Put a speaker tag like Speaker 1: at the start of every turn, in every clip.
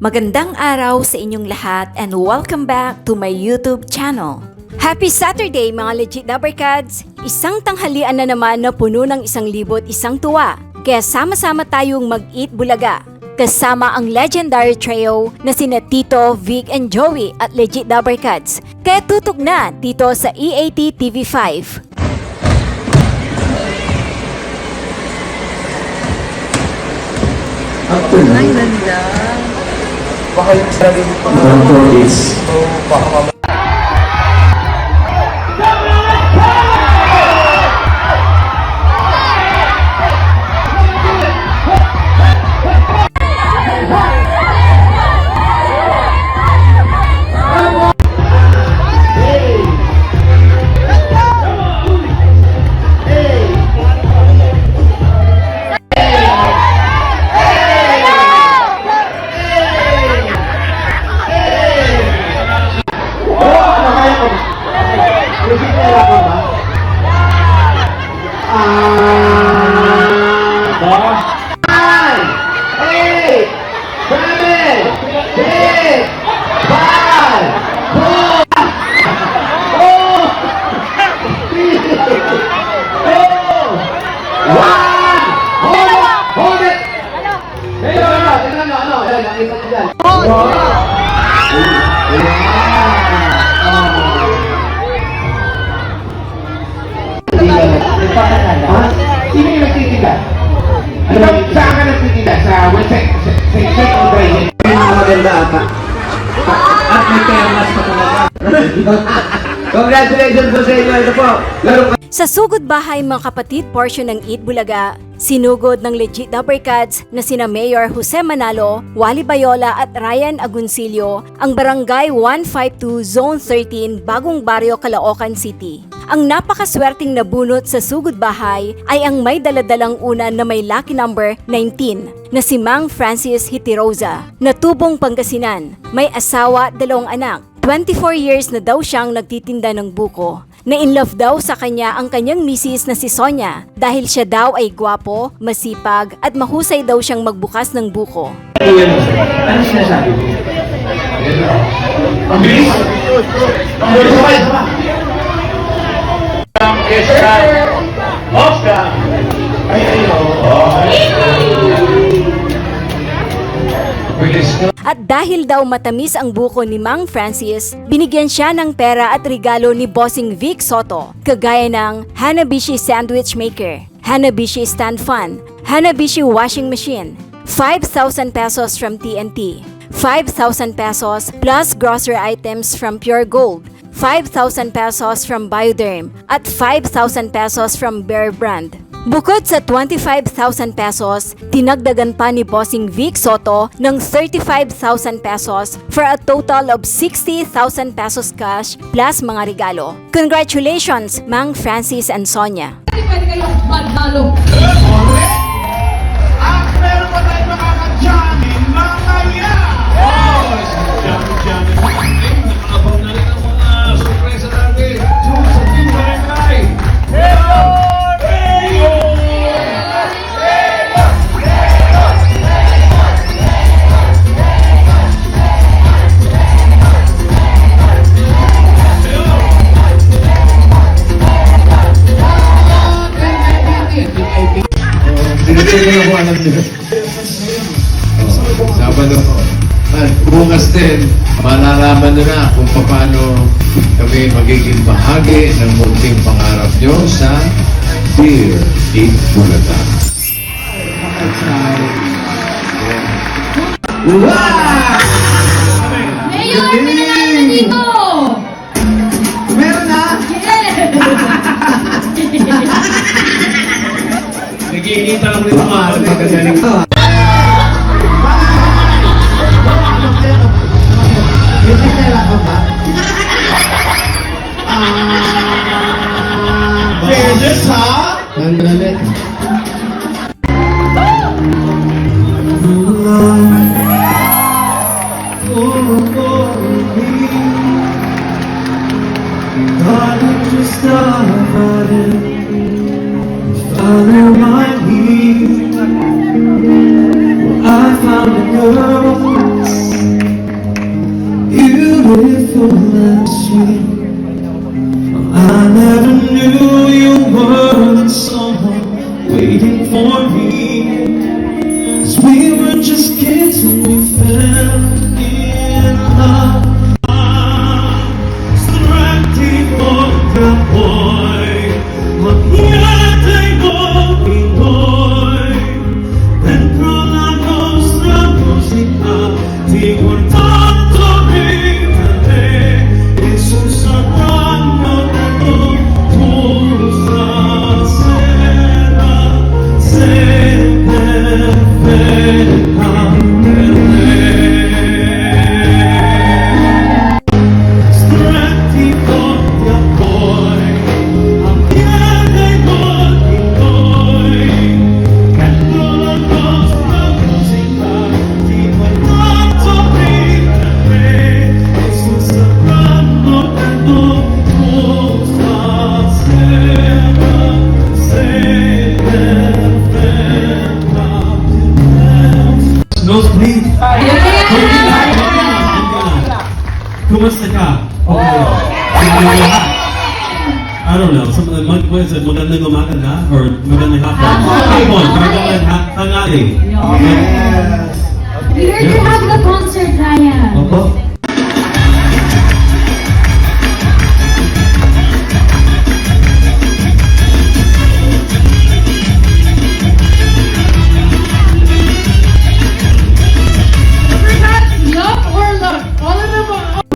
Speaker 1: Magandang araw sa inyong lahat and welcome back to my YouTube channel. Happy Saturday mga legit Dabarkads! Isang tanghalian na naman na puno ng 1,001 tuwa. Kaya sama-sama tayong mag-eat bulaga. Kasama ang legendary trio na sina Tito, Vic and Joey at legit Dabarkads. Kaya tutok na dito sa EAT TV5.
Speaker 2: Ang ganda.
Speaker 3: Baka yung sarili pa. So, baka mamaya.
Speaker 4: Sino yung nagtitigas? Saan ka nagtitigas? Sa section o drain? Maganda ata. At may permas pa talaga. Congratulations po sa inyo. Ito po.
Speaker 1: Sa Sugod Bahay mga kapatid portion ng Eat Bulaga, sinugod ng legit Dabarkads na sina Mayor Jose Manalo, Wally Bayola at Ryan Agoncillo ang Barangay 152 Zone 13, Bagong Baryo, Caloocan City. Ang napakaswerteng nabunot sa Sugod Bahay ay ang may daladalang unan na may lucky number 19 na si Mang Francis Hitirosa na tubong Pangasinan, may asawa, 2 anak. 24 years na daw siyang nagtitinda ng buko. Na in love daw sa kanya ang kanyang misis na si Sonia dahil siya daw ay gwapo, masipag at mahusay daw siyang magbukas ng buko.
Speaker 4: Ano sinasabi mo? Ang bilis! Ang bilis! Oscar!
Speaker 1: At dahil daw matamis ang buko ni Mang Francis, binigyan siya ng pera at regalo ni Bossing Vic Soto, kagaya ng Hanabishi Sandwich Maker, Hanabishi Stand Fan, Hanabishi Washing Machine, 5,000 pesos from TNT, 5,000 pesos plus grocery items from Pure Gold, 5,000 pesos from Bioderm, at 5,000 pesos from Bear Brand. Bukod sa 25,000 pesos, dinagdagan pa ni Bossing Vic Soto ng 35,000 pesos for a total of 60,000 pesos cash plus mga regalo. Congratulations, Mang Francis and Sonia!
Speaker 2: Pwede kayong maghalo.
Speaker 4: At meron pa tayo makaka-jamming mamaya! Jamming. Nakakabang na rin ang mga surpresa natin. Sa Team Barangay.
Speaker 5: Sabado. At bukas din, malalaman nyo na kung paano kami magiging bahagi ng munting pangarap nyo sa Beer Eat Bulaga.
Speaker 2: Mayor, pinanalo na dito!
Speaker 4: Meron na!
Speaker 5: Nagkikita lang rin mga magagaling.
Speaker 4: Beses ha?
Speaker 5: Ang galit.
Speaker 6: Follow my lead. I found a girl knew you were someone waiting for me. 'Cause we were just kids and we fell in love. Strati pagkapoy, magyatay mo Pinoy. Dentro la nostra musica ti guardato ridere e sussurrando tu stasera sei perfetta per me. Stretti forti a poi, appiede i volti noi, dentro la nostra musica ti guardato ridere e sussurrando tu stasera sei perfetta. Nosebleed. Kumusta ka? Okay. I don't know. What is it? Magandang umaga na? Or magandang hapon? Hapon. Magandang tanghali.
Speaker 2: We heard you have the concert, Ryan.
Speaker 6: Opo.
Speaker 2: Yup or luck? All of them are.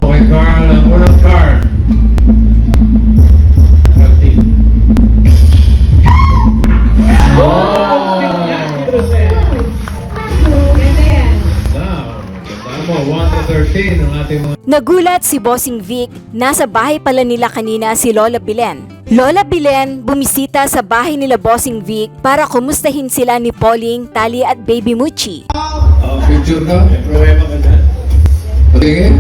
Speaker 5: Okay, Carl. Unang Carl. Tama, 1 to 13 ang ating mga...
Speaker 1: Nagulat si Bossing Vic, nasa bahay pala nila kanina si Lola Bilen. Lola Bilen bumisita sa bahay nila Bossing Vic para kumustahin sila ni Pauling, Tali at Baby Muchi.
Speaker 5: Picture ka? May problema ka dyan? Patingin?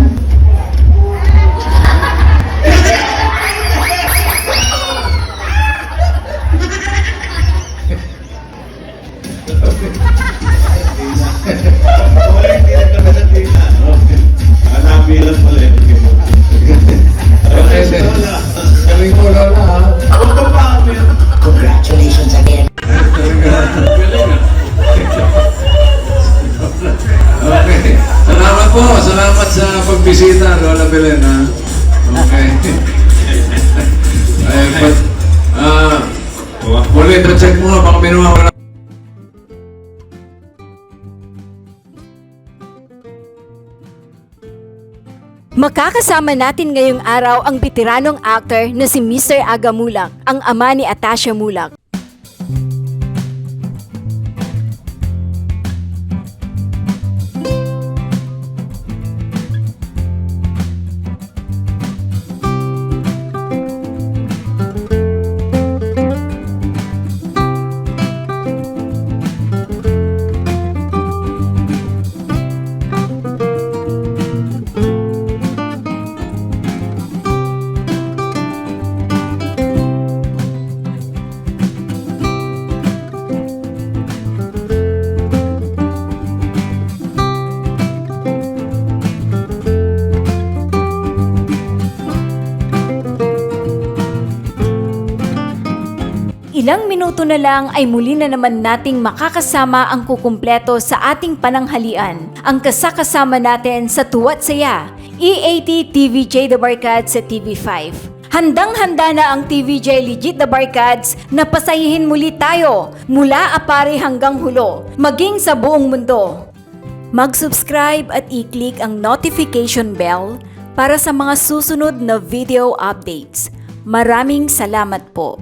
Speaker 5: Okay, galing mo, Lola, ha?
Speaker 7: Congratulations again.
Speaker 5: Okay. Salamat po. Salamat sa pagbisita, Lola Belen, ha? Okay. Ay, but, ulit, check mo nga, baka may nawawala.
Speaker 1: Makakasama natin ngayong araw ang veteranong actor na si Mr. Aga Mulak, ang ama ni Atasha Mulak. Ilang minuto na lang ay muli na naman nating makakasama ang kukumpleto sa ating pananghalian. Ang kasakasama natin sa Tuwa't Saya, E80 TVJ The Barkads sa TV5. Handang-handa na ang TVJ Legit The Barkads na pasahihin muli tayo mula Apare hanggang Hulo, maging sa buong mundo. Mag-subscribe at i-click ang notification bell para sa mga susunod na video updates. Maraming salamat po.